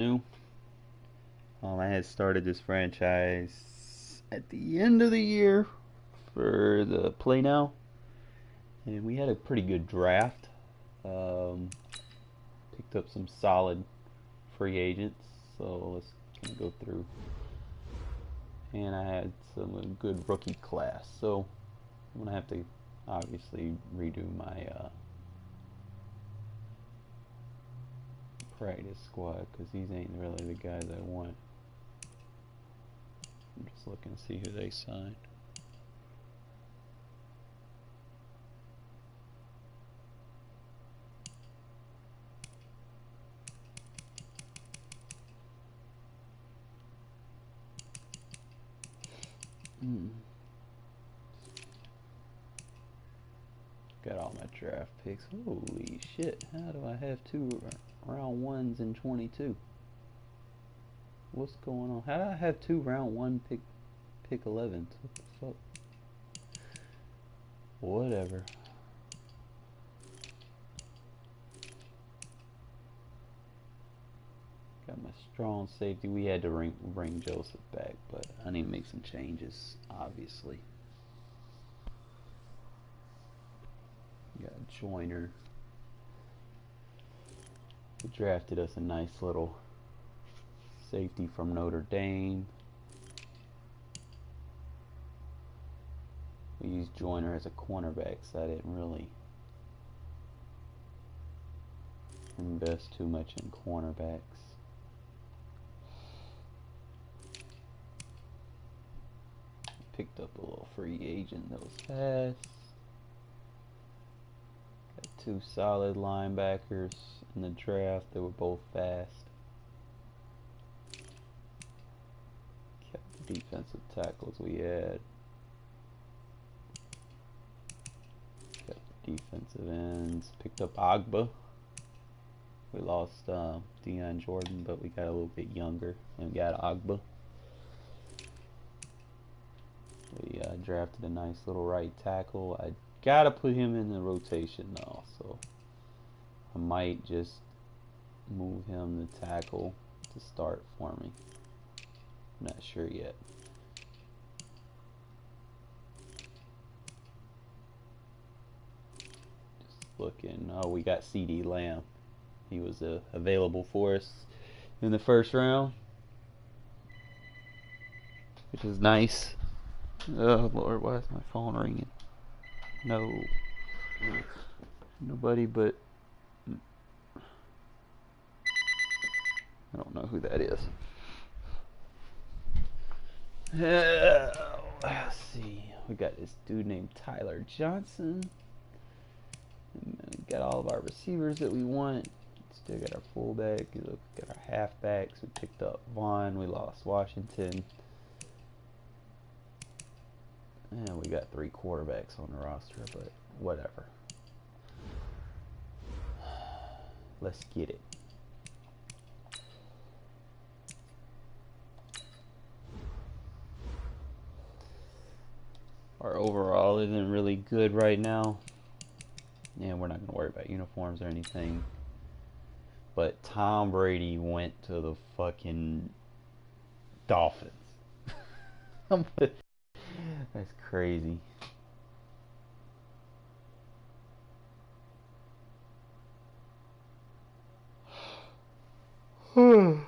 new. I had started this franchise at the end of the year for the play now, and we had a pretty good draft. Um, Picked up some solid free agents, so let's kind of go through. And I had some good rookie class, so I'm gonna have to obviously redo my practice squad because these ain't really the guys I want. I'm just looking to see who they signed. Got all my draft picks. Holy shit, how do I have two round ones in 22? What's going on? How do I have two round one pick 11s? What the fuck? Whatever. Got my strong safety. We had to bring Joseph back, but I need to make some changes, obviously. Got Joyner. We drafted us a nice little safety from Notre Dame. We used Joyner as a cornerback, so I didn't really invest too much in cornerbacks. Picked up a little free agent that was fast. Got two solid linebackers in the draft that were both fast. Kept the defensive tackles we had. Kept the defensive ends. Picked up Agba. We lost Deion Jordan, but we got a little bit younger and got Agba. We drafted a nice little right tackle. I gotta put him in the rotation though, so I might just move him to tackle to start for me. I'm not sure yet. Just looking. Oh, we got CD Lamb. He was available for us in the first round, which is nice. Oh Lord, why is my phone ringing? No. Nobody but... I don't know who that is. Let's see. We got this dude named Tyler Johnson. And then we got all of our receivers that we want. Still got our fullback. Look, we got our halfbacks. We picked up Vaughn. We lost Washington. And we got 3 quarterbacks on the roster, but whatever. Let's get it. Our overall isn't really good right now. Yeah, we're not going to worry about uniforms or anything. But Tom Brady went to the fucking Dolphins. That's crazy. Hello,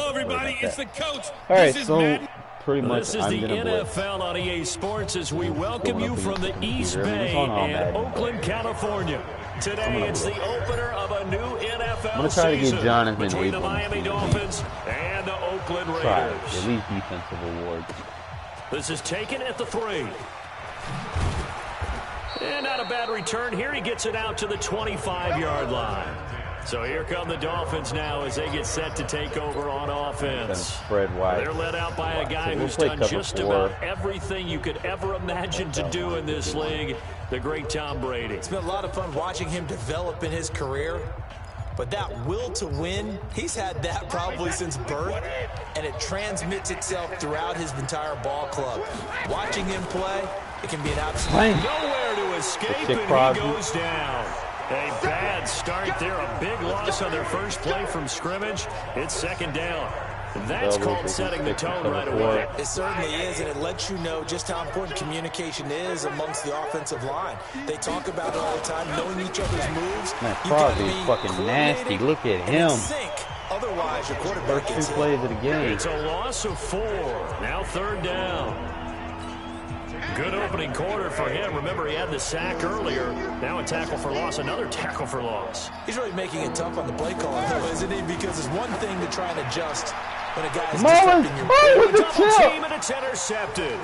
everybody. It's the coach. All right, so pretty much this is the NFL on EA Sports as we welcome you from the East Bay in Oakland, California. Today, it's the opener of a new NFL season between the Miami Dolphins and the Oakland Raiders. At least defensive awards. This is taken at the 3. And not a bad return here. He gets it out to the 25-yard line. So here come the Dolphins now as they get set to take over on offense. They're led out by a guy who's done just about everything you could ever imagine to do in this league, the great Tom Brady. It's been a lot of fun watching him develop in his career. But that will to win, he's had that probably since birth, and it transmits itself throughout his entire ball club. Watching him play, It can be an absolute nowhere to escape, and he goes down. A bad start there, a big loss on their first play from scrimmage. It's second down. That's called setting the tone right away. It certainly is, and it lets you know just how important communication is amongst the offensive line. They talk about it all the time, knowing each other's moves. Man, Crosby is fucking nasty. Look at him. Otherwise, your quarterback first 2 plays of the game. It's a loss of 4. Now third down. Good opening quarter for him. Remember, he had the sack earlier. Now a tackle for loss, another tackle for loss. He's really making it tough on the play call, though, isn't he? Because it's one thing to try and adjust when a guy's disrupting your play. Double team, and it's intercepted.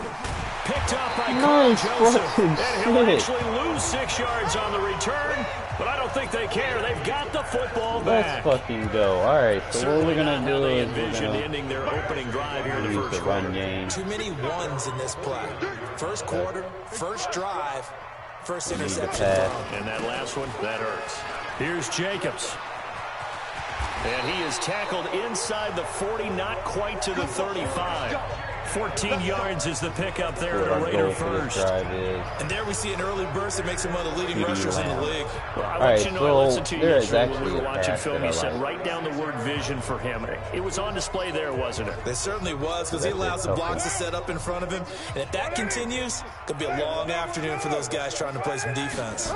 Picked up by Carl Joseph. And he'll actually lose 6 yards on the return, but I don't think they care. They've got the football back. Let's fucking go. All right, so certainly what we're going to do is envisioned ending their opening drive here in the first run game. Too many ones in this play. First quarter, first drive, first interception. And that last one, that hurts. Here's Jacobs. And he is tackled inside the 40, not quite to the 35. 14 yards is the pickup there at a Raider first. And there we see an early burst that makes him one of the leading rushers in the league. Well, I want you to know, I listened to you yesterday when we were watching film. You said write down the word vision for him. It was on display there, wasn't it? It certainly was, because he allows the blocks to set up in front of him. And if that continues, it could be a long afternoon for those guys trying to play some defense.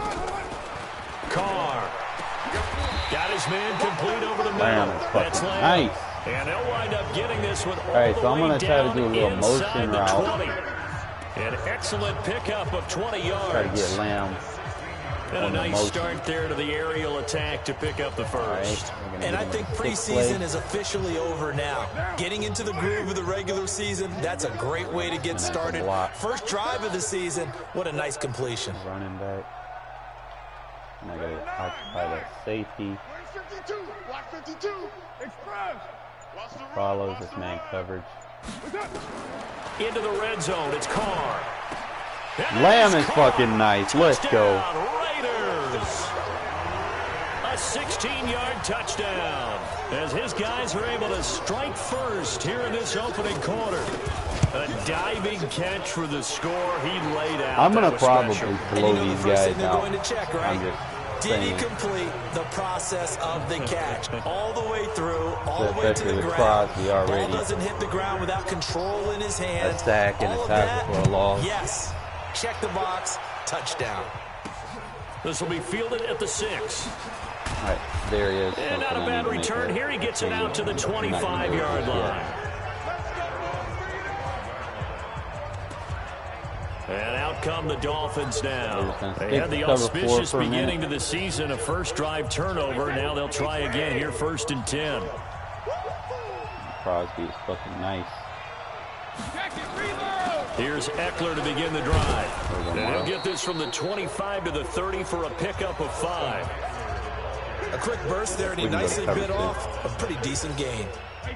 Carr got his man complete over the middle. That's nice. And they'll wind up getting this one all right, the so I'm way going to try to down do a little motion the route. 20. An excellent pickup of 20 yards. Try to get Lamb. And a nice start there to the aerial attack to pick up the first. Right, and I think preseason is officially over now. Getting into the groove of the regular season, that's a great way to get started. First drive of the season, what a nice completion. Running back. And I got to occupy that safety. Block 52. Express. Follows this man coverage. Into the red zone, it's Carr. Lamb is fucking nice. Let's go. Raiders. A 16-yard touchdown as his guys are able to strike first here in this opening quarter. A diving catch for the score. He laid out. I'm going to probably blow these guys out. Going to check, right? Did he complete the process of the catch? All the way through, all the way to the ground. Ball doesn't hit the ground without control in his hand. A sack and a tackle for a loss. Yes. Check the box. Touchdown. This will be fielded at the 6. All right, there he is. And not a bad return here. He gets it out to the 25-yard line. And out come the Dolphins now. They had the auspicious beginning to the season, a first drive turnover. Now they'll try again here, 1st and 10. Crosby is fucking nice. Here's Eckler to begin the drive. And he'll get this from the 25 to the 30 for a pickup of 5. A quick burst there, and he nicely bit off a pretty decent gain.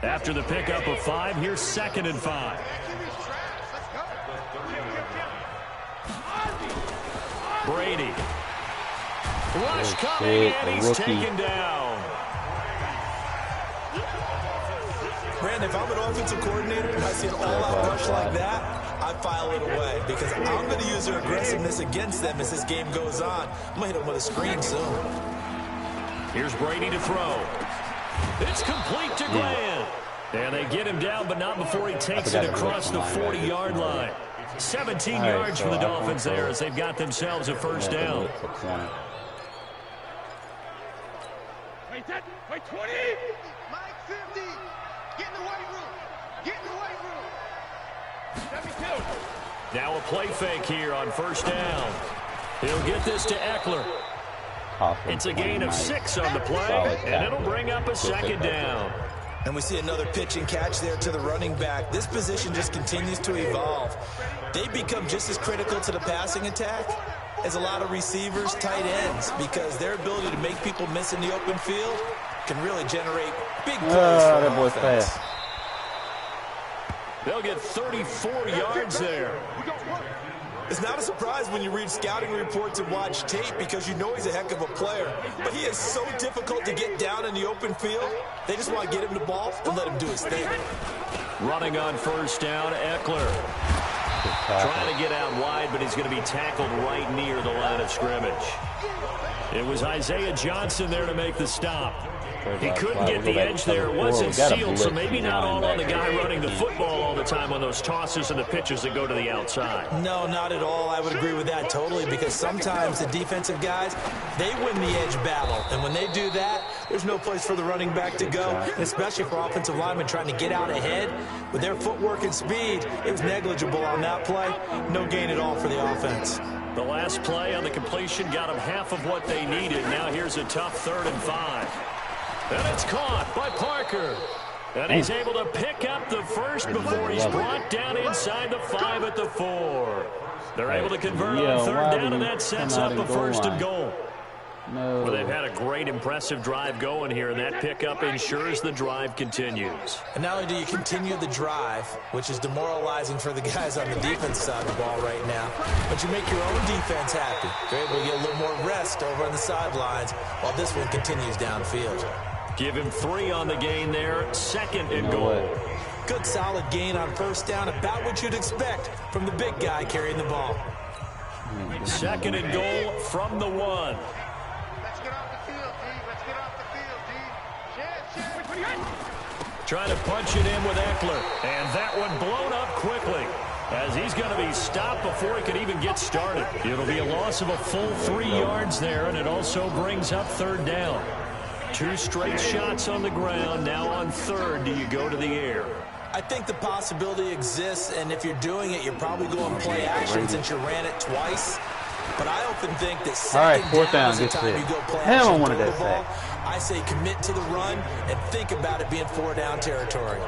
After the pickup of 5, here's 2nd and 5. Brady. Rush coming, and he's taken down. Brandon, if I'm an offensive coordinator and I see an all-out rush like that, I file it away because I'm going to use their aggressiveness against them as this game goes on. I'm going to hit them with a screen soon. Here's Brady to throw. It's complete to Glenn. And they get him down, but not before he takes it across the 40-yard line. 17 yards for the Dolphins there as they've got themselves a first down. Wait, 20. Mike 50. Get in the weight room. Get in the weight room. 72. Now a play fake here on first down. He'll get this to Eckler. It's a gain of 6 on the play, and it'll bring up a 2nd down. And we see another pitch and catch there to the running back. This position just continues to evolve. They become just as critical to the passing attack as a lot of receivers, tight ends, because their ability to make people miss in the open field can really generate big plays for an offense. They'll get 34 yards there. It's not a surprise when you read scouting reports and watch tape because you know he's a heck of a player. But he is so difficult to get down in the open field. They just want to get him the ball and let him do his thing. Running on first down, Eckler. Trying to get out wide, but he's going to be tackled right near the line of scrimmage. It was Isaiah Johnson there to make the stop. He couldn't get the edge there. It wasn't sealed, so maybe not all on the guy running the football all the time on those tosses and the pitches that go to the outside. No, not at all. I would agree with that totally, because sometimes the defensive guys, they win the edge battle. And when they do that, there's no place for the running back to go, especially for offensive linemen trying to get out ahead. With their footwork and speed, it was negligible on that play. No gain at all for the offense. The last play on the completion got them half of what they needed. Now here's a tough 3rd and 5. And it's caught by Parker. And he's able to pick up the first before he's brought down inside the 5 at the 4. They're able to convert on 3rd down, and that sets up a 1st and goal. No. Well, they've had a great, impressive drive going here, and that pickup ensures the drive continues. And not only do you continue the drive, which is demoralizing for the guys on the defense side of the ball right now, but you make your own defense happy. You're able to get a little more rest over on the sidelines while this one continues downfield. Give him 3 on the gain there, 2nd and goal. Good solid gain on 1st down, about what you'd expect from the big guy carrying the ball. 2nd and goal from the 1. Let's get off the field, D. Let's get off the field, D. Trying to punch it in with Eckler, and that one blown up quickly, as he's going to be stopped before he could even get started. It'll be a loss of a full 3 yards there, and it also brings up 3rd down. 2 straight shots on the ground. Now on 3rd, do you go to the air? I think the possibility exists, and if you're doing it, you're probably going play action since you ran it twice. But I often think that second down is the time you go play action throw the ball. I say commit to the run and think about it being 4 down territory.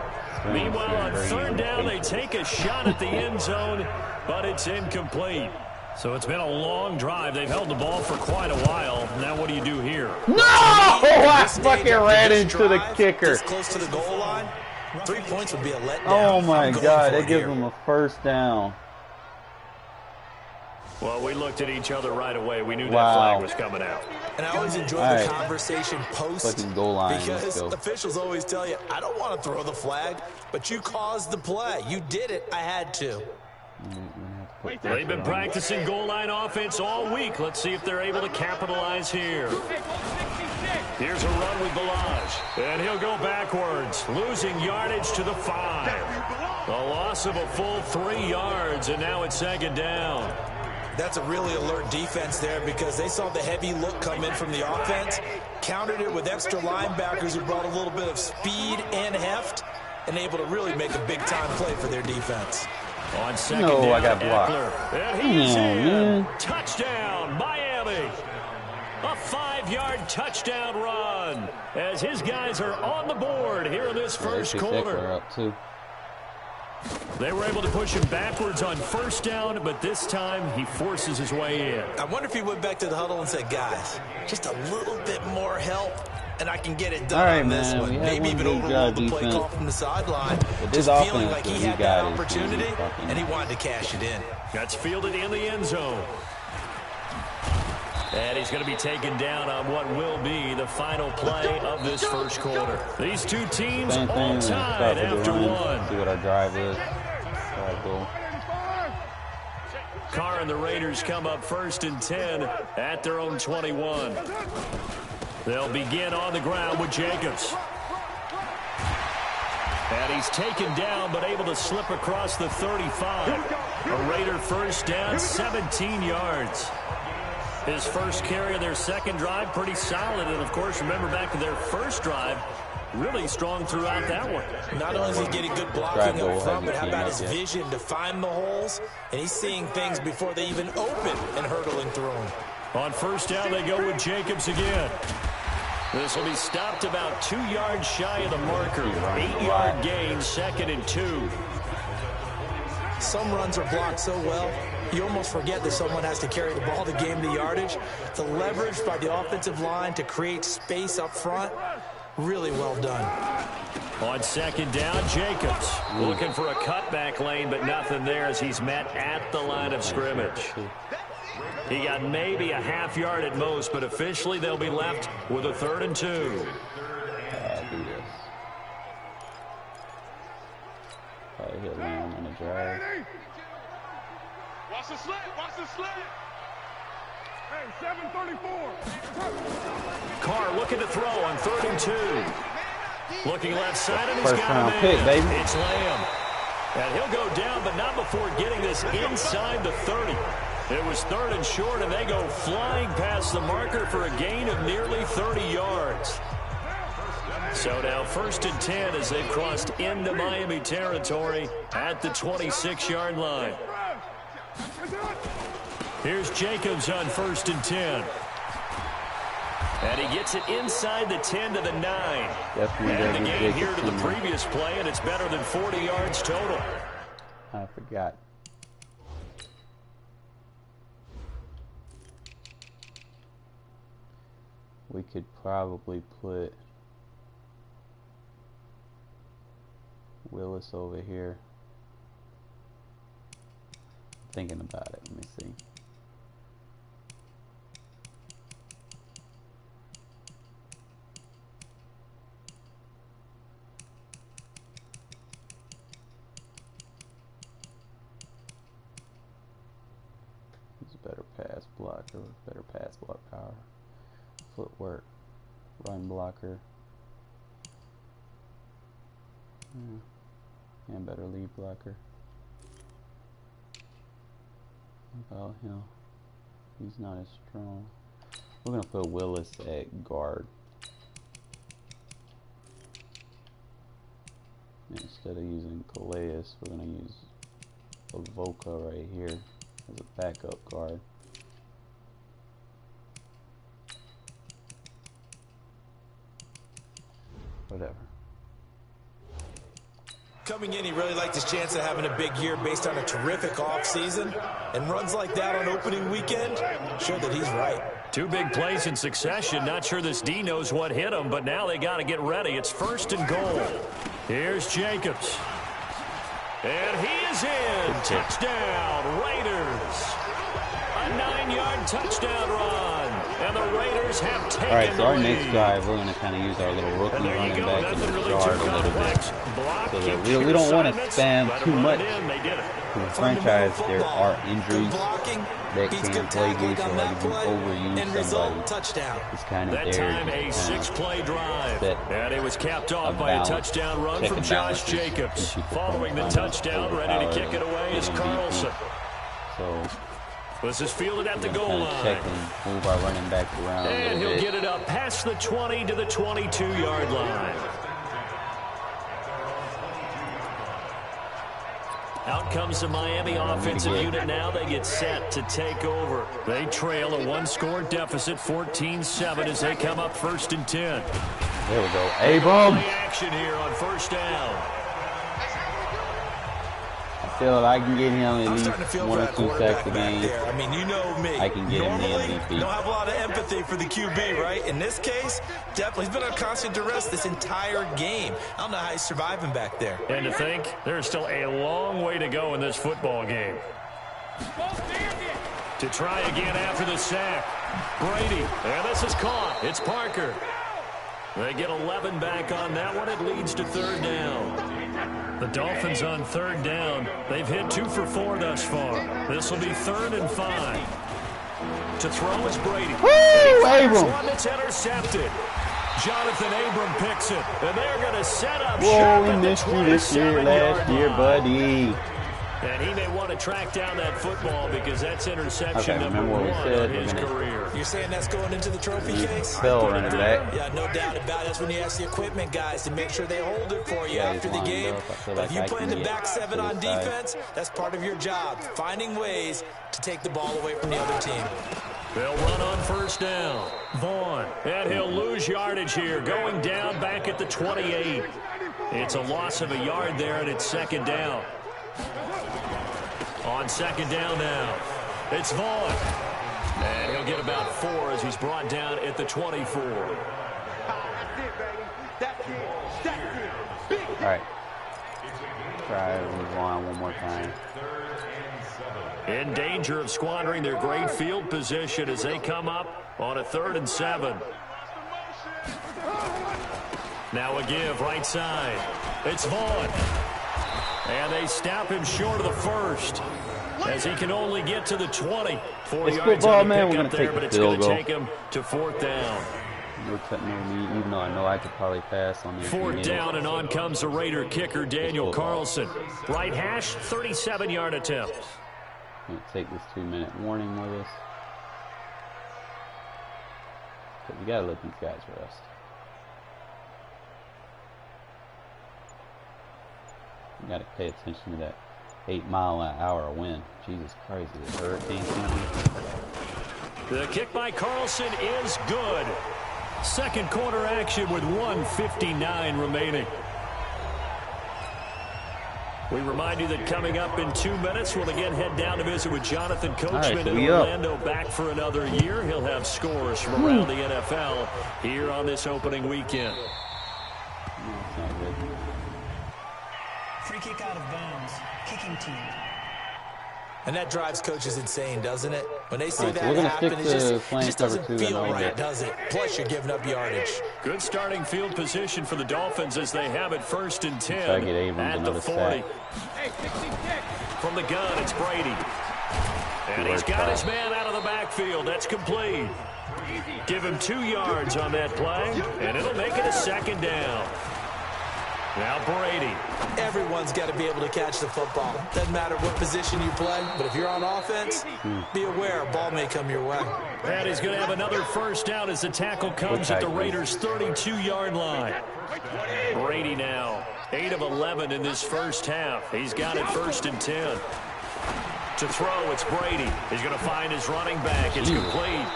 Meanwhile, on 3rd down, they take a shot at the end zone, but it's incomplete. So it's been a long drive. They've held the ball for quite a while. Now what do you do here? No! I fucking ran into the kicker. This close to the goal line, 3 points would be a letdown. Oh my God, they give them a 1st down. Well, we looked at each other right away. We knew that flag was coming out. And I always enjoy the conversation post, fucking goal line. because officials always tell you, I don't want to throw the flag, but you caused the play. You did it. I had to. They've been practicing goal line offense all week. Let's see if they're able to capitalize here. Here's a run with Balaj, and he'll go backwards, losing yardage to the 5. A loss of a full 3 yards, and now it's 2nd down. That's a really alert defense there, because they saw the heavy look come in from the offense, countered it with extra linebackers who brought a little bit of speed and heft, and able to really make a big-time play for their defense. On 2nd down, I got blocked. Eckler, and he's in. Touchdown, Miami. A 5-yard touchdown run, as his guys are on the board here in this first quarter. Up too. They were able to push him backwards on 1st down, but this time he forces his way in. I wonder if he went back to the huddle and said, guys, just a little bit more help, and I can get it done on this one. Maybe even overrule the play call from the sideline. Just feeling like he had that opportunity, and he wanted to cash it in. That's fielded in the end zone. And he's going to be taken down on what will be the final play of this first quarter. These two teams all tied after 1. See what our drive is. Cool. Carr and the Raiders come up 1st and 10 at their own 21. They'll begin on the ground with Jacobs. And he's taken down, but able to slip across the 35. A Raider 1st down, 17 yards. His first carry of their second drive, pretty solid. And, of course, remember back to their first drive, really strong throughout that one. Not only is he getting good blocking up front, but how about his vision to find the holes? And he's seeing things before they even open and hurdling through them. On 1st down, they go with Jacobs again. This will be stopped about 2 yards shy of the marker. 8-yard gain, 2nd and 2. Some runs are blocked so well, you almost forget that someone has to carry the ball to gain the yardage. The leverage by the offensive line to create space up front, really well done. On 2nd down, Jacobs looking for a cutback lane, but nothing there as he's met at the line of scrimmage. He got maybe a half yard at most, but officially they'll be left with a 3rd and 2. Do this. Probably hit one on the drive. Watch the slant. Watch the slant. Hey, 734. Carr looking to throw on 3rd and 2. Looking left side, and he's First got round him pick, in. baby. It's Lamb. And he'll go down, but not before getting this inside the 30. It was 3rd and short, and they go flying past the marker for a gain of nearly 30 yards. So now 1st and 10 as they've crossed into Miami territory at the 26-yard line. Here's Jacobs on 1st and 10. And he gets it inside the 10 to the 9. Definitely and the gain here to the previous play, and it's better than 40 yards total. I forgot. We could probably put Willis over here. Thinking about it. Let me see. He's a better pass blocker, better pass block power, footwork, run blocker, and better lead blocker. About him, he's not as strong. We're gonna put Willis at guard. Instead of using Calais, we're gonna use Avoca right here as a backup guard. Whatever. Coming in, he really liked his chance of having a big year based on a terrific offseason. And runs like that on opening weekend show that he's right. 2 big plays in succession. Not sure this D knows what hit him, but now they got to get ready. It's 1st and goal. Here's Jacobs. And he is in. Touchdown, Raiders. A 9-yard touchdown run. And the Raiders have taken the lead. All right, so our next drive, we're going to kind of use our little rookie running back in the yard a little bit. So that we don't want to spam too much. For the franchise, there are injuries that can plague you, so like if you overuse somebody, it's kind of there. That time a 6-play drive, and it was capped off by a touchdown run from Josh Jacobs. Following the touchdown, ready to kick it away is Carlson. So this is fielded at the goal line. Check and move our running back around and he'll get it up past the 20 to the 22-yard line. Out comes the Miami offensive unit now. They get set to take over. They trail a 1-score deficit, 14-7, as they come up 1st and 10. There we go. Abram. Action here on 1st down. I feel like I can get him at least 1 or 2 sacks a game. I mean, you know me. I can get him the MVP. You don't have a lot of empathy for the QB, right? In this case, definitely. He's been on constant duress this entire game. I don't know how he's surviving back there. And to think, there's still a long way to go in this football game. To try again after the sack. Brady. And this is caught. It's Parker. They get 11 back on that one. It leads to 3rd down. The Dolphins on 3rd down. They've hit 2 for 4 thus far. This will be 3rd and 5. To throw is Brady. Woo! Abram. One that's intercepted. Jonathan Abram picks it. And they're going to set up Whoa, shop we at missed the you this year, last year, buddy. And he may want to track down that football because that's interception okay, number 1 said, on his career. You're saying that's going into the trophy case? Fell running back. Yeah, no doubt about it. That's when you ask the equipment guys to make sure they hold it for you after the game. But if you play in the back 7 on defense, that's part of your job, finding ways to take the ball away from the other team. They'll run on 1st down. Vaughn, and he'll lose yardage here, going down back at the 28. It's a loss of a yard there, and it's 2nd down. On 2nd down now, it's Vaughn. And he'll get about 4 as he's brought down at the 24. All right. Try to move on one more time. In danger of squandering their great field position as they come up on a 3rd and 7. Now a give right side. It's Vaughn. And they stop him short of the 1st. as he can only get to the 20. 4 It's yards football, on the man. We're pickup gonna there, take but the it's going field to goal. take him to 4th down. No me, even though I know I could probably pass on this. 4th down, and on comes the Raider kicker, Daniel Carlson. Right hash, 37-yard attempt. I'm going to take this 2-minute warning with us. But we got to let these guys rest. You got to pay attention to that 8-mile-an-hour wind. Jesus Christ, is it hurricane season? The kick by Carlson is good. Second quarter action with 1:59 remaining. We remind you that coming up in 2 minutes, we'll again head down to visit with Jonathan Coachman in Orlando, back for another year. He'll have scores from around the NFL here on this opening weekend. Free kick out of bounds. Kicking team. And that drives coaches insane, doesn't it? When they see that happen, it just doesn't feel right, does it? Plus, you're giving up yardage. Good starting field position for the Dolphins as they have it 1st and 10 at the 40. From the gun, it's Brady. And he's got his man out of the backfield. That's complete. Give him 2 yards on that play, and it'll make it a 2nd down. Now Brady. Everyone's got to be able to catch the football. Doesn't matter what position you play, but if you're on offense, be aware a ball may come your way. And he's going to have another 1st down as the tackle comes at the Raiders' 32-yard line. Brady now, 8 of 11 in this first half. He's got it 1st and 10. To throw, it's Brady. He's going to find his running back. It's complete.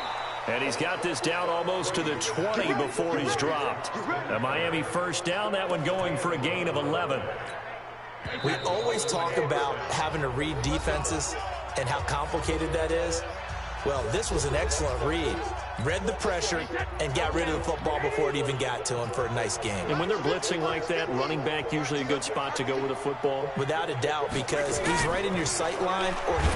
And he's got this down almost to the 20 before he's dropped. A Miami 1st down, that one going for a gain of 11. We always talk about having to read defenses and how complicated that is. Well, this was an excellent read. Read the pressure and got rid of the football before it even got to him for a nice game. And when they're blitzing like that, running back usually a good spot to go with a football? Without a doubt, because he's right in your sight line.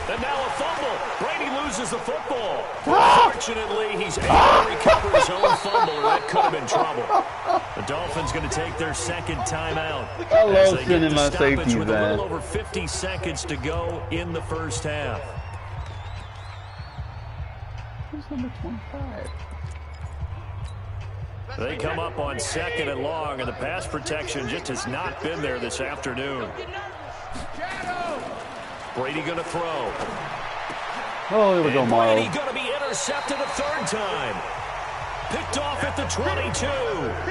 And now a fumble. Brady loses the football. Fortunately, he's able to recover his own fumble, or that could have been trouble. The Dolphins going to take their 2nd timeout. I love sending my safeties with a back. little over 50 seconds to go in the first half. Who's number 25? They come up on 2nd and long, and the pass protection just has not been there this afternoon. Brady going to throw. Oh, here we go, Marlo. Brady going to be intercepted a 3rd time. Picked off at the 22.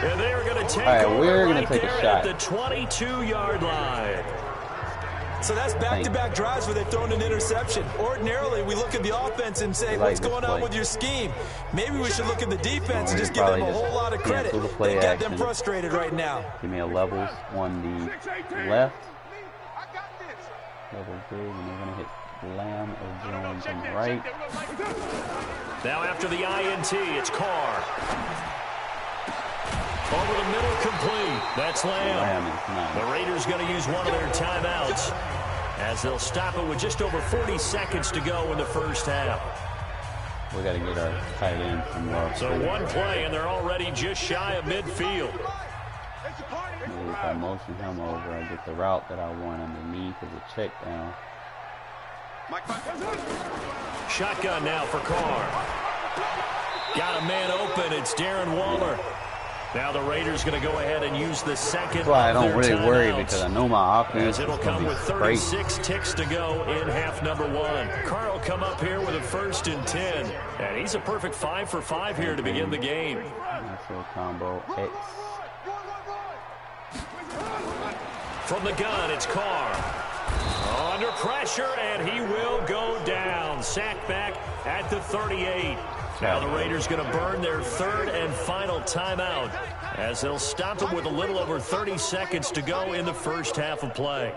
And they're going to take over we're right take there a shot. at the 22-yard line. So that's back-to-back drives where they've thrown an interception. Ordinarily, we look at the offense and say, what's going on with your scheme? Maybe we should look at the defense and just give them a whole lot of credit. They got them frustrated right now. Give me a levels on the left. Level big, and they're going to hit Lamb or Jones on the right. Now after the INT, it's Carr. Over the middle, complete. That's Lamb. Nice. The Raiders going to use one of their timeouts as they'll stop it with just over 40 seconds to go in the first half. We got to get our tight end from Love. So one play, and they're already just shy of midfield. If I motion him over, I get the route that I want underneath as a check down. Shotgun now for Carr. Got a man open. It's Darren Waller. Now the Raiders going to go ahead and use the 2nd. That's why I don't really worry, because I know my offense it'll come with 36 ticks to go in half number 1. Carr will come up here with a 1st and 10. And he's a perfect 5 for 5 here to begin the game. Nice little combo. X. From the gun, it's Carr. Under pressure, and he will go down. Sacked back at the 38. Now the Raiders going to burn their 3rd and final timeout as they'll stop it with a little over 30 seconds to go in the first half of play.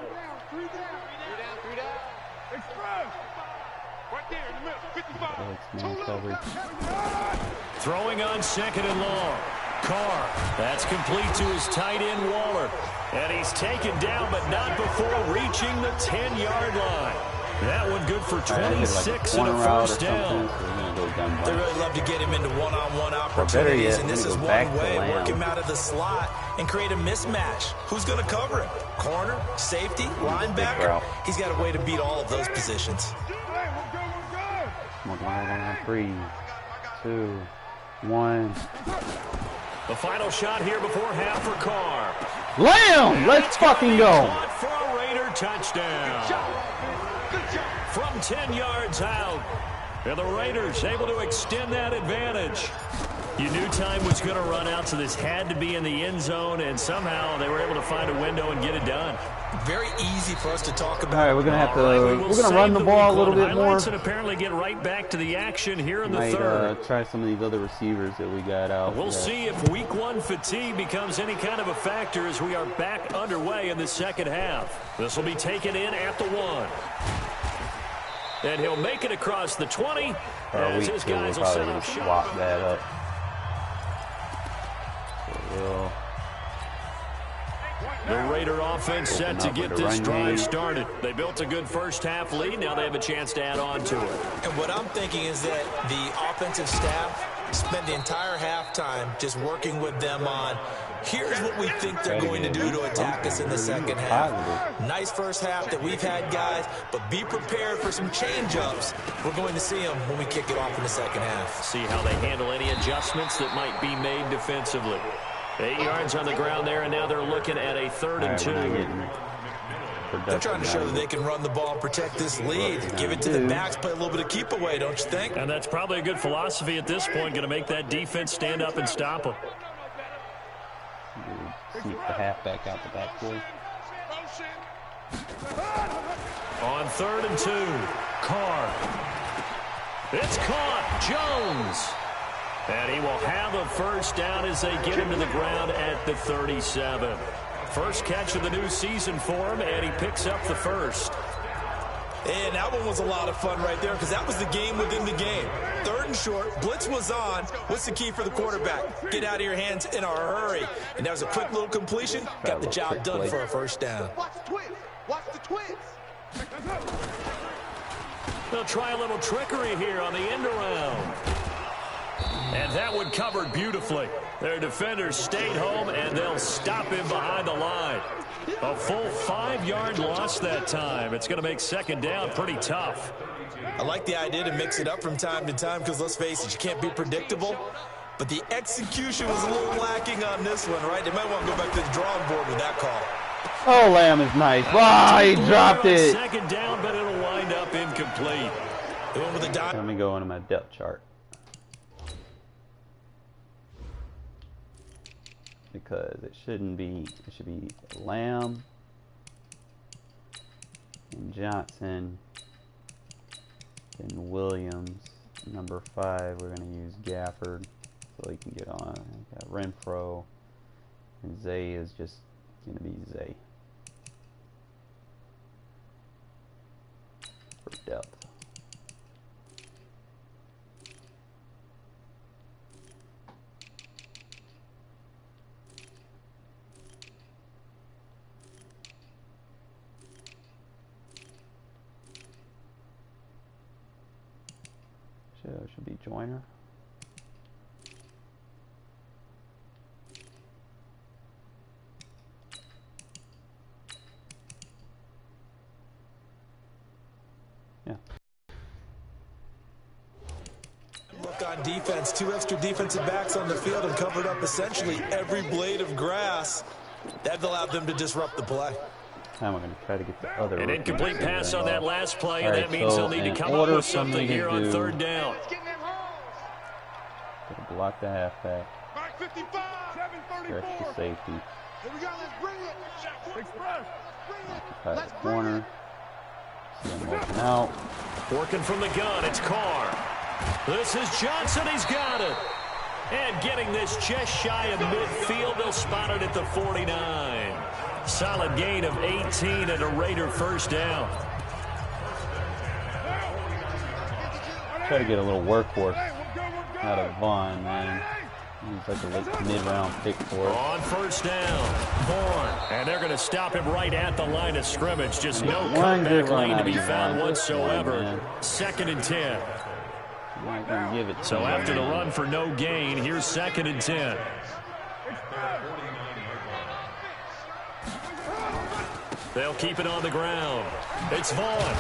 Throwing on 2nd and long. Carr, that's complete to his tight end Waller. And he's taken down, but not before reaching the 10-yard line. That one good for 26 and a 1st down. a gun They bunch. really love to get him into one-on-one opportunities, yet, and this is one way to work him out of the slot and create a mismatch. Who's going to cover him? Corner, safety, linebacker? He's got a way to beat all of those positions. Come on, 3, 2, 1. The final shot here before half for Carr. Lamb! Let's fucking go! For a Raider touchdown. From 10 yards out. And the Raiders able to extend that advantage. You knew time was going to run out, so this had to be in the end zone, and somehow they were able to find a window and get it done. Very easy for us to talk about. All right, we're going to have to we're going to run the ball a little bit more. And apparently get right back to the action here in the third. Try some of these other receivers that we got out. We'll see if week one fatigue becomes any kind of a factor as we are back underway in the second half. This will be taken in at the 1. And he'll make it across the 20 as his guys will set up shop. Swap that up. The Raider offense set to get this drive started. They built a good first half lead. Now they have a chance to add on to it. And what I'm thinking is that the offensive staff spent the entire halftime just working with them on, here's what we think they're going to do to attack us in the second half. Nice first half that we've had, guys, but be prepared for some change-ups. We're going to see them when we kick it off in the second half. See how they handle any adjustments that might be made defensively. 8 yards on the ground there, and now they're looking at a 3rd and 2. They're trying to show that they can run the ball and protect this lead. Give it to the backs, play a little bit of keep away, don't you think? And that's probably a good philosophy at this point, going to make that defense stand up and stop them. Sneak the halfback out the backfield. On 3rd and 2, Carr. It's caught. Jones. And he will have a first down as they get him to the ground at the 37. First catch of the new season for him, and he picks up the first. And that one was a lot of fun right there because that was the game within the game. 3rd and short, blitz was on. What's the key for the quarterback? Get out of your hands in a hurry. And that was a quick little completion. Got the job done for a first down. Watch the twins. Watch the twins. They'll try a little trickery here on the end around. And that one covered beautifully. Their defenders stayed home, and they'll stop him behind the line. A full 5-yard loss that time. It's going to make second down pretty tough. I like the idea to mix it up from time to time because, let's face it, you can't be predictable. But the execution was a little lacking on this one, right? They might want to go back to the drawing board with that call. Oh, Lamb is nice. Wow, he dropped it. Second down, but it'll wind up incomplete. Let me go into my depth chart. Because it shouldn't be, it should be Lamb and Johnson and Williams. Number 5, we're going to use Gafford so he can get on. Got Renfro, and Zay is just going to be Zay for depth. Should be Joyner. Yeah. Look on defense, 2 extra defensive backs on the field and covered up essentially every blade of grass. That allowed them to disrupt the play. Now we're going to try to get the other. An incomplete pass on that last play, and right, that means they'll need to come up with something here on 3rd down. Block the halfback. Stretch the safety. Here we go, let's bring it. Occupy the corner. See him working out. Working from the gun, it's Carr. This is Johnson, he's got it. And getting this just shy of midfield, they'll spot it at the 49. Solid gain of 18 and a Raider first down. Try to get a little workhorse out of Vaughn, man. He's like a mid-round pick for us. On first down, Vaughn. And they're going to stop him right at the line of scrimmage. Just no comeback lane to be found whatsoever. 2nd and 10. Not gonna give it to So him, after the man. run for no gain, here's 2nd and 10. They'll keep it on the ground. It's Vaughn.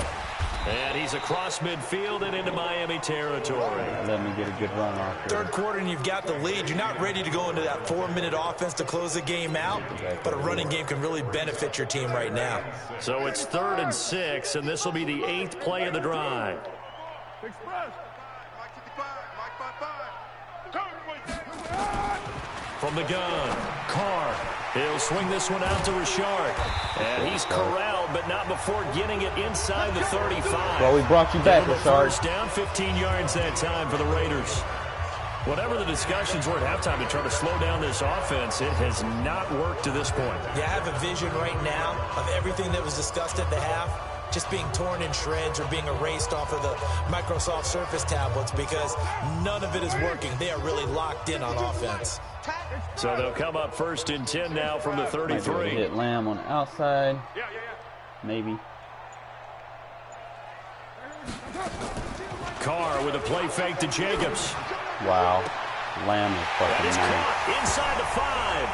And he's across midfield and into Miami territory. Let me get a good run off here. Third quarter and you've got the lead. You're not ready to go into that 4-minute offense to close the game out, but a running game can really benefit your team right now. So it's 3rd and 6, and this will be the 8th play of the drive. From the gun, Carr. He'll swing this one out to Richard. And he's corralled, but not before getting it inside the 35. Well, we brought you back, Richard. First down, 15 yards that time for the Raiders. Whatever the discussions were at halftime to try to slow down this offense, it has not worked to this point. Yeah, I have a vision right now of everything that was discussed at the half just being torn in shreds or being erased off of the Microsoft Surface tablets because none of it is working. They are really locked in on offense. So they'll come up 1st and 10 now from the 33. Hit Lamb on the outside. Maybe. Carr with a play fake to Jacobs. Wow. Lamb is fucking nice. Inside the 5.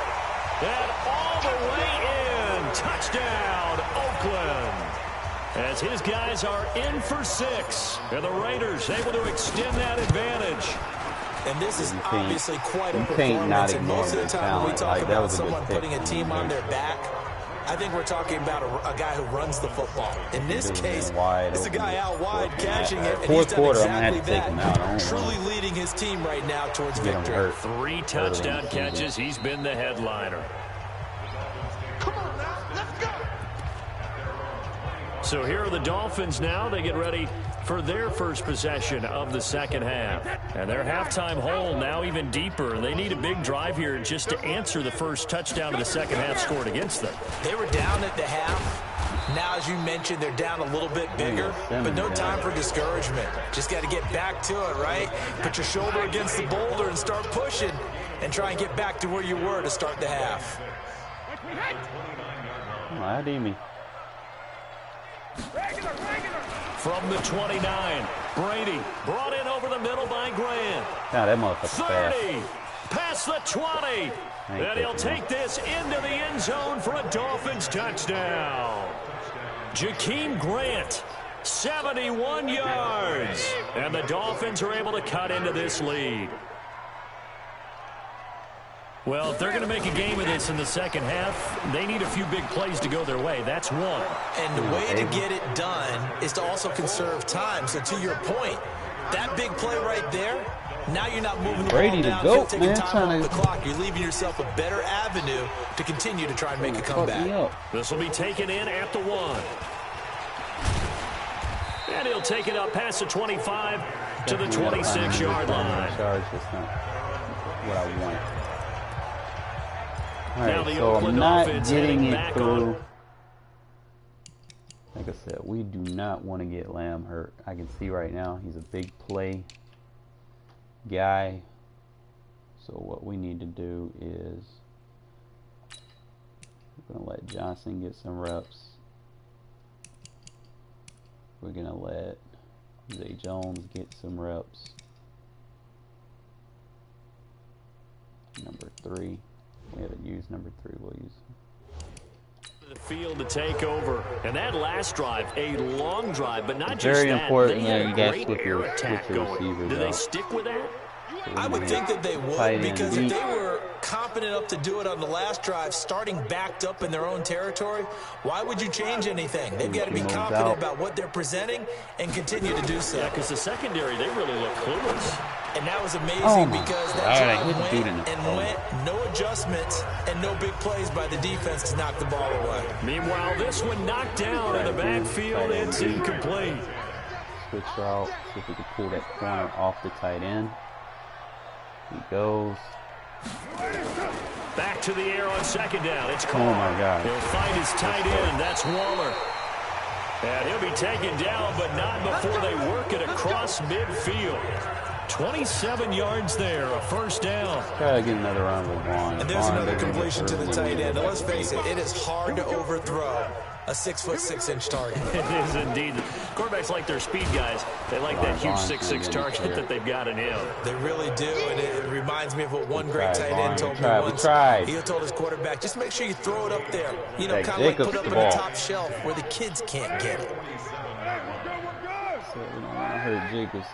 And all the way in. Touchdown, Oakland. As his guys are in for 6. And the Raiders able to extend that advantage. And this is obviously quite a performance. And most of the time when we talk about someone putting a team on their back, I think we're talking about a guy who runs the football. In this case, it's a guy out wide catching it, and he's done exactly that, truly leading his team right now towards victory. 3 touchdown catches. He's been the headliner. Come on now, let's go. So here are the Dolphins now. They get ready for their first possession of the second half. And their halftime hole now even deeper. They need a big drive here just to answer the first touchdown of the second half scored against them. They were down at the half. Now, as you mentioned, they're down a little bit bigger, but no time for discouragement. Just got to get back to it, right? Put your shoulder against the boulder and start pushing and try and get back to where you were to start the half. ID me. From the 29, Brady brought in over the middle by Grant. Nah, that motherfucker's 30, fast. past the 20. And he'll take this into the end zone for a Dolphins touchdown. Jakeem Grant, 71 yards. And the Dolphins are able to cut into this lead. Well, if they're going to make a game of this in the second half, they need a few big plays to go their way. That's one. And the way to get it done is to also conserve time. So to your point, that big play right there, now you're not moving the ball down, you're taking time off the clock. You're leaving yourself a better avenue to continue to try and make a comeback. This will be taken in at the 1. And he'll take it up past the 25 to the 26-yard line. That's not what I want. All Now right, the so Oakland I'm not offense getting heading it back through. Like I said, we do not want to get Lamb hurt. I can see right now he's a big play guy. So what we need to do is we're going to let Johnson get some reps. We're going to let Zay Jones get some reps. Number 3. We haven't used number 3. We'll use the field to take over. And that last drive, a long drive, but not just very that. Important they that had you a guys great flip air your attack receivers going. Do they out. stick with that? I would think that they would, because if they were confident enough to do it on the last drive, starting backed up in their own territory, why would you change anything? They've got to be confident about what they're presenting and continue to do so. Yeah, because the secondary, they really look clueless. And that was amazing because that drive went, no adjustments and no big plays by the defense to knock the ball away. Meanwhile, this one knocked down in the backfield. It's incomplete. Switch route, see if we can pull that corner off the tight end. He goes. Back to the air on second down. It's Carr. Oh my God. He'll find his tight end. That's Waller. And he'll be taken down, but not before they work it across midfield. 27 yards there, a first down. Try to get another round with Vaughn. And there's another completion to the tight end. Now, let's face it, it is hard to overthrow a 6'6" target. It is indeed. Quarterbacks like their speed guys. They like that huge 6'6" target that they've got in him. They really do, and it reminds me of what one great tight end told me once. He told his quarterback, just make sure you throw it up there. You know, kind of like put up in the top shelf where the kids can't get it. I heard Jacobs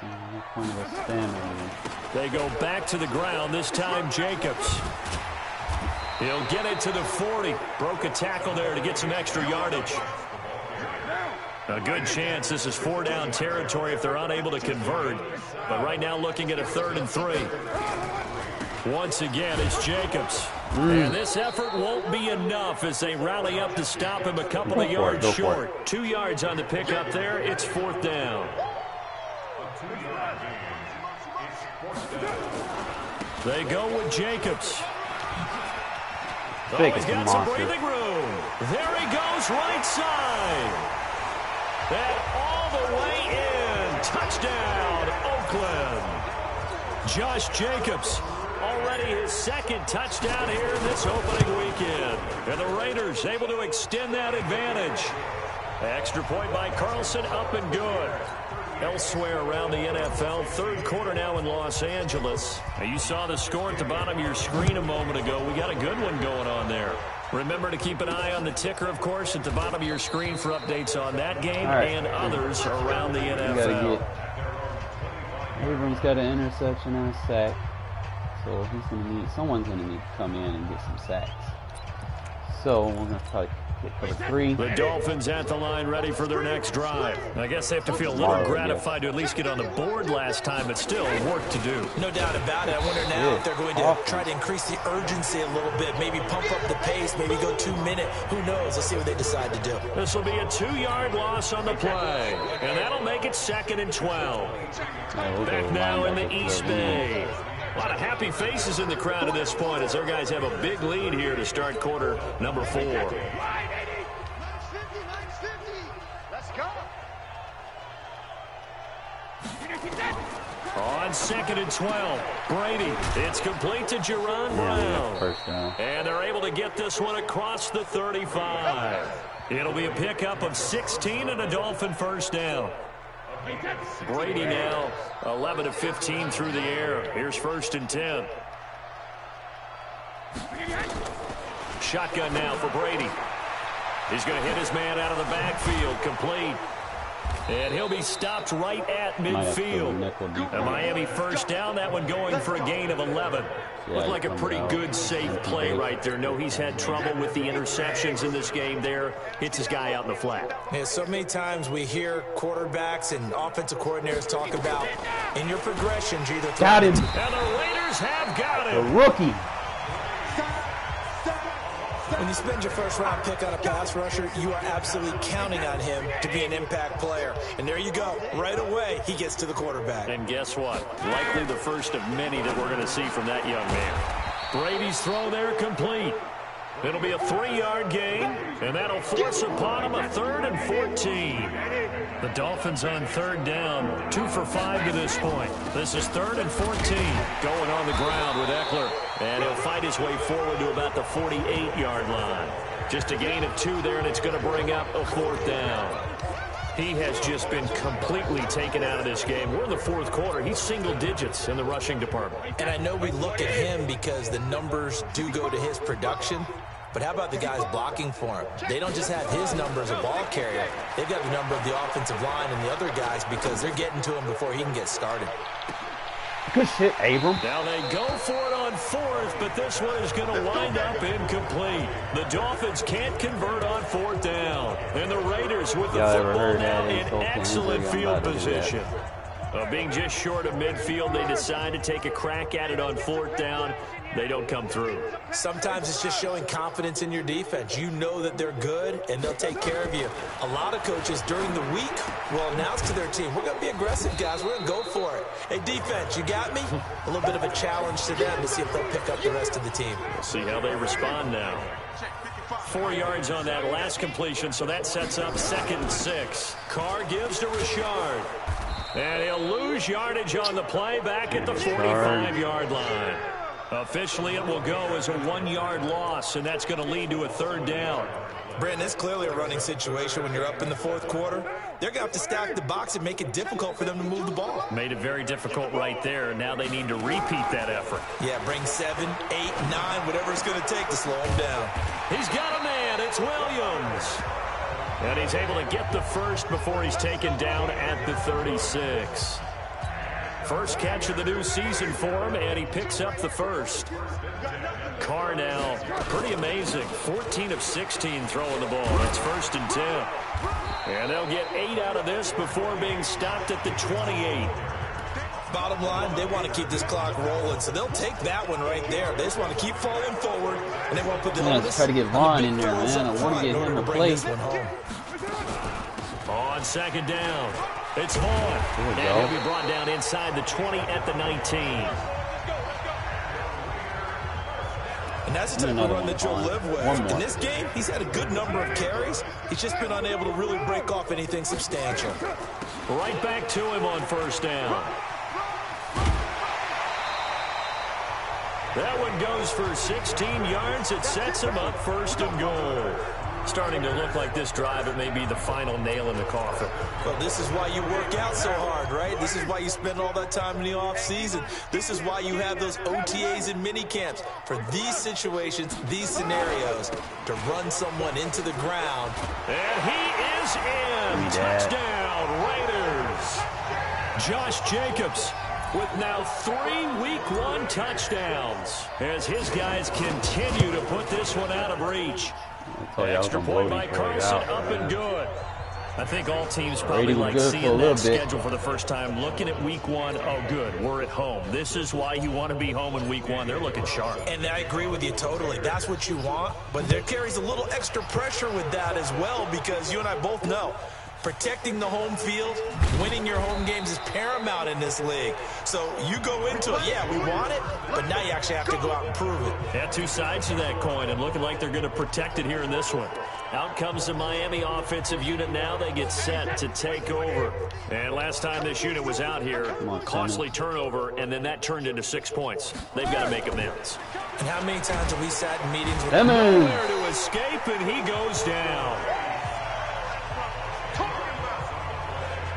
point of a stand. They go back to the ground, this time Jacobs. He'll get it to the 40. Broke a tackle there to get some extra yardage. A good chance this is 4-down territory if they're unable to convert. But right now looking at a 3rd and 3. Once again, it's Jacobs. And this effort won't be enough as they rally up to stop him a couple of yards short. 2 yards on the pickup there. It's 4th down. They go with Jacobs. He's got some breathing room. There he goes, right side. And all the way in. Touchdown, Oakland. Josh Jacobs, already his 2nd touchdown here in this opening weekend. And the Raiders able to extend that advantage. Extra point by Carlson, up and good. Elsewhere around the NFL, 3rd quarter now in Los Angeles. Now you saw the score at the bottom of your screen a moment ago. We got a good one going on there. Remember to keep an eye on the ticker, of course, at the bottom of your screen for updates on that game and others around the NFL. Abrams got an interception and a sack, so he's going to need, someone's going to need to come in and get some sacks. So we're going to probably get cover 3. The Dolphins at the line, ready for their next drive. I guess they have to feel a little gratified to at least get on the board last time, but still work to do. No doubt about it. I wonder now if they're going to try to increase the urgency a little bit, maybe pump up the pace, maybe go 2-minute. Who knows? Let's see what they decide to do. This will be a 2-yard loss on the play, and that'll make it 2nd and 12. Back now in the East Bay. A lot of happy faces in the crowd at this point as their guys have a big lead here to start quarter number 4. On 2nd and 12, Brady. It's complete to Jerron Brown. And they're able to get this one across the 35. It'll be a pickup of 16 and a Dolphin 1st down. Brady now 11 of 15 through the air. Here's 1st and 10. Shotgun now for Brady. He's going to hit his man out of the backfield, complete. And he'll be stopped right at midfield. A Miami 1st down, that one going for a gain of 11. Looked like a pretty good, safe play right there. No, he's had trouble with the interceptions in this game there. Hits his guy out in the flat. Yeah, so many times we hear quarterbacks and offensive coordinators talk about, in your progressions, you either got him. And the Raiders have got him. The rookie. When you spend your 1st-round pick on a pass rusher, you are absolutely counting on him to be an impact player. And there you go. Right away, he gets to the quarterback. And guess what? Likely the first of many that we're going to see from that young man. Brady's throw there complete. It'll be a 3-yard gain, and that'll force upon him a 3rd and 14. The Dolphins on 3rd down, 2 for 5 to this point. This is 3rd and 14. Going on the ground with Eckler, and he'll fight his way forward to about the 48-yard line. Just a gain of 2 there, and it's going to bring up a 4th down. He has just been completely taken out of this game. We're in the 4th quarter. He's single digits in the rushing department. And I know we look at him because the numbers do go to his production. But how about the guys blocking for him? They don't just have his number as a ball carrier. They've got the number of the offensive line and the other guys because they're getting to him before he can get started. Good shit, Abram. Now they go for it on 4th, but this one is going to wind up incomplete. The Dolphins can't convert on 4th down. And the Raiders with the football now in excellent field position. Being just short of midfield, they decide to take a crack at it on 4th down. They don't come through. Sometimes it's just showing confidence in your defense. You know that they're good, and they'll take care of you. A lot of coaches during the week will announce to their team, we're going to be aggressive, guys. We're going to go for it. Hey, defense, you got me? A little bit of a challenge to them to see if they'll pick up the rest of the team. We'll see how they respond now. 4 yards on that last completion, so that sets up 2nd and 6. Carr gives to Richard. And he'll lose yardage on the play back at the 45-yard line. Officially, it will go as a 1-yard loss, and that's going to lead to a 3rd down. Brandon, it's clearly a running situation when you're up in the fourth quarter. They're going to have to stack the box and make it difficult for them to move the ball. Made it very difficult right there. Now they need to repeat that effort. Yeah, bring 7, 8, 9, whatever it's going to take to slow him down. He's got a man. It's Williams. And he's able to get the first before he's taken down at the 36. First catch of the new season for him, and he picks up the first. Carr now, pretty amazing. 14 of 16 throwing the ball. It's 1st and 10. And they'll get 8 out of this before being stopped at the 28. Bottom line, they want to keep this clock rolling, so they'll take that one right there. They just want to keep falling forward, and they won't put the onus. Try to get Vaughn in there, man. I want to get him to play. On second down, it's Vaughn. And he'll be brought down inside the 20 at the 19. And that's the type of run that you'll live with. In this game, he's had a good number of carries. He's just been unable to really break off anything substantial. Right back to him on first down. That one goes for 16 yards. It sets him up 1st and goal. Starting to look like this drive, it may be the final nail in the coffin. Well, this is why you work out so hard, right? This is why you spend all that time in the offseason. This is why you have those OTAs and mini camps for these situations, these scenarios, to run someone into the ground. And he is in. Touchdown, Raiders. Josh Jacobs with now 3 Week 1 touchdowns as his guys continue to put this one out of reach. Extra point by Carson, up and good. I think all teams probably like seeing that schedule for the first time, looking at Week 1. Oh, good, we're at home. This is why you want to be home in Week 1. They're looking sharp. And I agree with you totally. That's what you want. But there carries a little extra pressure with that as well, because you and I both know protecting the home field, winning your home games is paramount in this league. So you go into it, yeah, we want it, but now you actually have to go out and prove it. Yeah, 2 sides to that coin, and looking like they're going to protect it here in this one. Out comes the Miami offensive unit now. They get set to take over. And last time this unit was out here, costly turnover, and then that turned into 6 points. They've got to make amends. And how many times have we sat in meetings with nowhere to escape, and he goes down.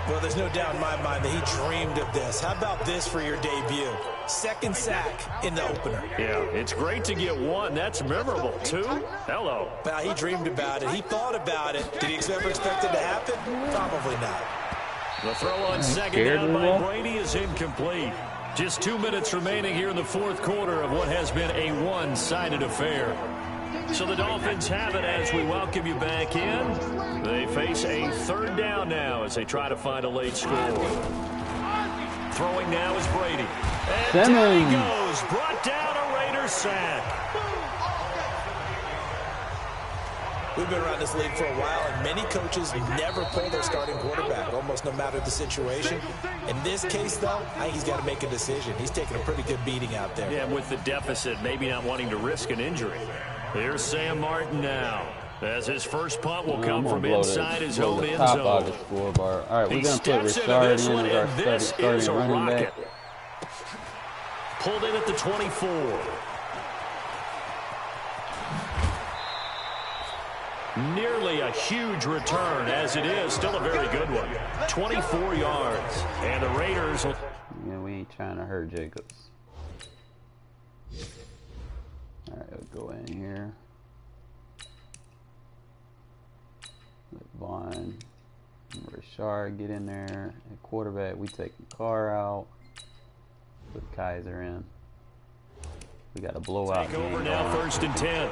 Well, there's no doubt in my mind that he dreamed of this. How about this for your debut? 2nd sack in the opener. Yeah, it's great to get 1. That's memorable. 2? Hello. Well, he dreamed about it. He thought about it. Did he ever expect it to happen? Probably not. The throw on second down by Brady is incomplete. Just 2 minutes remaining here in the fourth quarter of what has been a one-sided affair. So the Dolphins have it as we welcome you back in. They face a 3rd down now as they try to find a late score. Throwing now is Brady. And down he goes. Brought down a Raiders sack. We've been around this league for a while, and many coaches never pull their starting quarterback, almost no matter the situation. In this case, though, I think he's got to make a decision. He's taking a pretty good beating out there. Yeah, with the deficit, maybe not wanting to risk an injury. Here's Sam Martin now, as his first punt will come from inside his own end zone. All right, we're going to put Richard in as our starting running back. Pulled in at the 24. Nearly a huge return, as it is. Still a very good one. 24 yards. And the Raiders will... Yeah, we ain't trying to hurt Jacobs. All right, we'll go in here. Let Vaughn and Richard get in there. At quarterback, we take the Carr out. Put Kaiser in. We got a blowout game. Take over now, 1st and 10.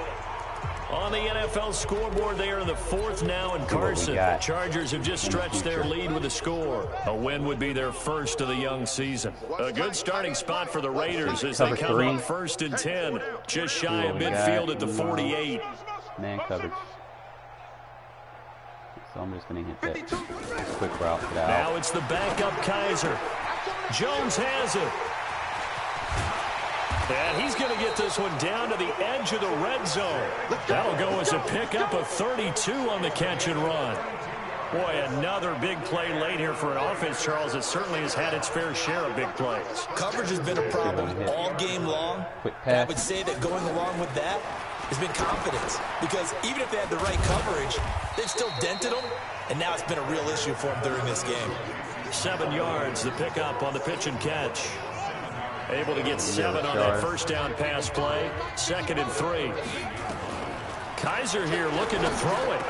On the NFL scoreboard, they are in the 4th now in Carson. Chargers have just stretched their lead with a score. A win would be their first of the young season. A good starting spot for the Raiders as they come up 1st and 10. Just shy of midfield at the 48. Man coverage. So I'm just going to hit that quick route. Get out. Now it's the backup Kaiser. Jones has it. And he's going to get this one down to the edge of the red zone. That'll go as a pickup of 32 on the catch and run. Boy, another big play late here for an offense, Charles, that certainly has had its fair share of big plays. Coverage has been a problem all game long. Quick pass. I would say that going along with that, has been confidence. Because even if they had the right coverage, they've still dented them, and now it's been a real issue for them during this game. 7 yards, the pickup on the pitch and catch. Able to get 7 on that first down pass play. 2nd and 3. Kaiser here looking to throw it.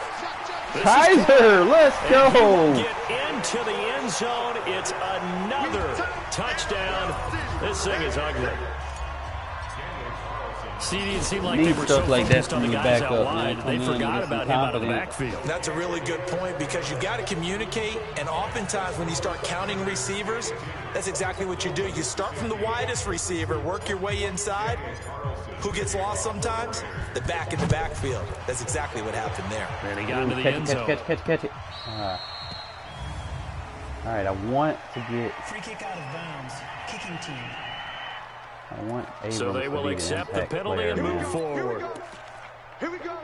Kaiser, let's go. Get into the end zone. It's another touchdown. This thing is ugly. See, it seemed like they were so focused on the guys out wide, they forgot about him out of the backfield. That's a really good point because you've got to communicate, and oftentimes when you start counting receivers, that's exactly what you do. You start from the widest receiver, work your way inside. Who gets lost sometimes? The back in the backfield. That's exactly what happened there. And he got into the end zone. Catch it. All right, I want to get... Free kick out of bounds. Kicking team. I want Abrams so they will accept the penalty and move forward. Here we go.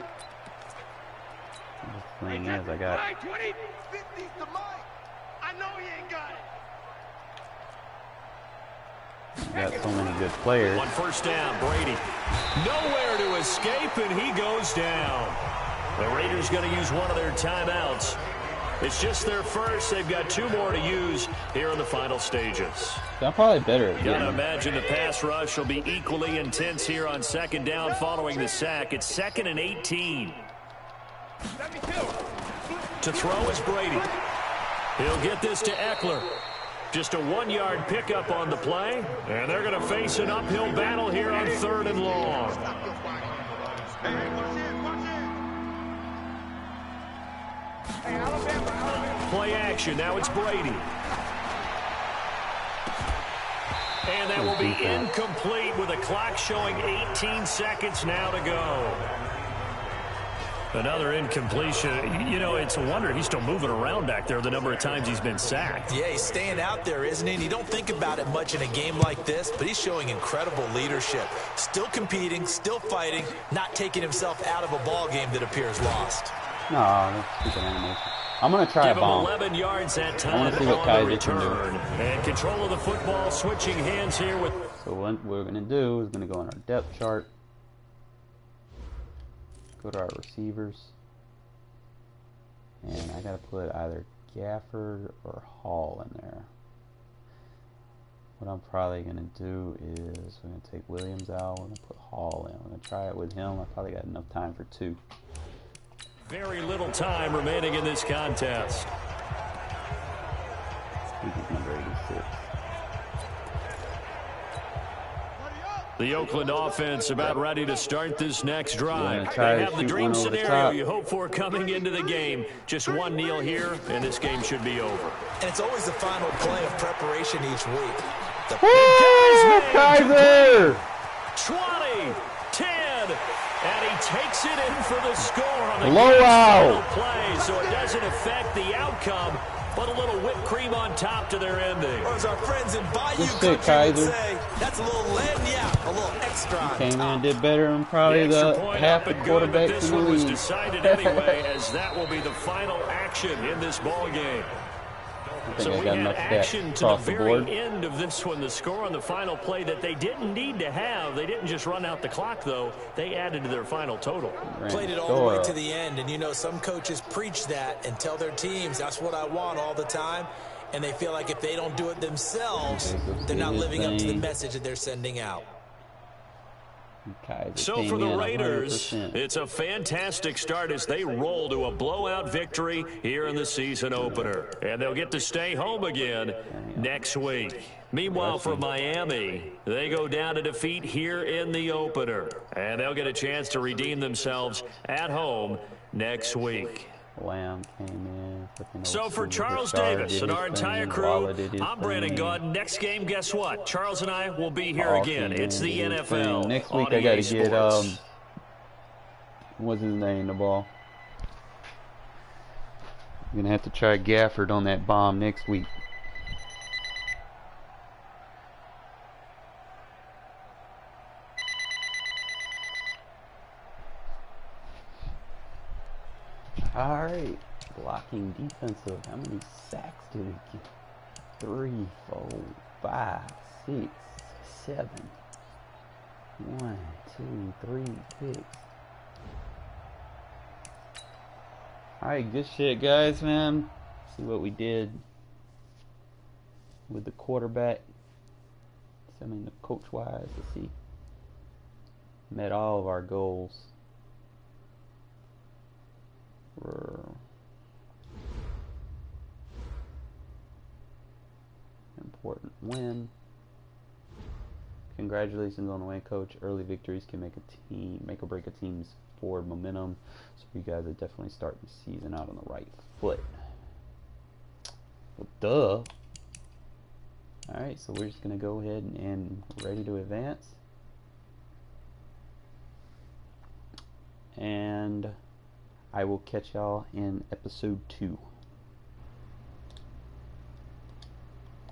The thing is, I got... 20, 50's to Mike. I know he ain't got it. Got so many good players. On first down, Brady. Nowhere to escape, and he goes down. The Raiders going to use one of their timeouts. It's just their first. They've got 2 more to use here in the final stages. I'm probably better at you got to imagine the pass rush will be equally intense here on 2nd down following the sack. It's 2nd and 18. To throw is Brady. He'll get this to Eckler. Just a 1-yard pickup on the play, and they're going to face an uphill battle here on 3rd and long. Play action. Now it's Brady. And that will be incomplete with a clock showing 18 seconds now to go. Another incompletion. You know, it's a wonder he's still moving around back there the number of times he's been sacked. Yeah, he's staying out there, isn't he? And you don't think about it much in a game like this, but he's showing incredible leadership. Still competing, still fighting, not taking himself out of a ball game that appears lost. No, that's stupid animation. I'm going to try a bomb. 11 yards that time. I want to see what Kaiser can do. And control of the football, switching hands here with... So what we're going to do is going to go on our depth chart. Go to our receivers. And I got to put either Gafford or Hall in there. What I'm probably going to do is we're going to take Williams out. We're going to put Hall in. We're going to try it with him. I probably got enough time for 2. Very little time remaining in this contest. I think it's number 86. The Oakland offense about ready to start this next drive. They have the dream scenario you hope for coming into the game. Just 1 kneel here, and this game should be over. And it's always the final play of preparation each week. Kaiser! 20, 10, and he takes it in for the score on the blowout play, so it doesn't affect the outcome, but a little whipped cream on top to their ending. Or as our friends in Bayou Country would say, that's a little lagniappe, a little extra on Came in top. and did better than probably half the quarterbacks in the This one was league. decided anyway, as that will be the final action in this ball game. So we had action to the very end of this one. The score on the final play that they didn't need to have. They didn't just run out the clock, though. They added to their final total. Played it all the way to the end. And, you know, some coaches preach that and tell their teams, that's what I want all the time. And they feel like if they don't do it themselves, they're not living up to the message that they're sending out. So for the Raiders, it's a fantastic start as they roll to a blowout victory here in the season opener. And they'll get to stay home again next week. Meanwhile, for Miami, they go down to defeat here in the opener. And they'll get a chance to redeem themselves at home next week. Lamb came in. So for Charles Davis and our entire crew, I'm Brandon Gaudin. Next game, guess what? Charles and I will be here again. It's the NFL. Next week I got to get, what's his name, the ball? I'm going to have to try Gafford on that bomb next week. Alright, blocking defensive. How many sacks did we get? 3, 4, 5, 6, 7. 1, 2, 3 picks. Alright, good shit, guys, man. See what we did with the quarterback. I mean, the coach-wise, let's see. Met all of our goals. Important win. Congratulations on the win, coach. Early victories can make or break a team's forward momentum. So you guys are definitely starting the season out on the right foot. Well, duh. Alright, so we're just gonna go ahead and ready to advance. And I will catch y'all in episode 2.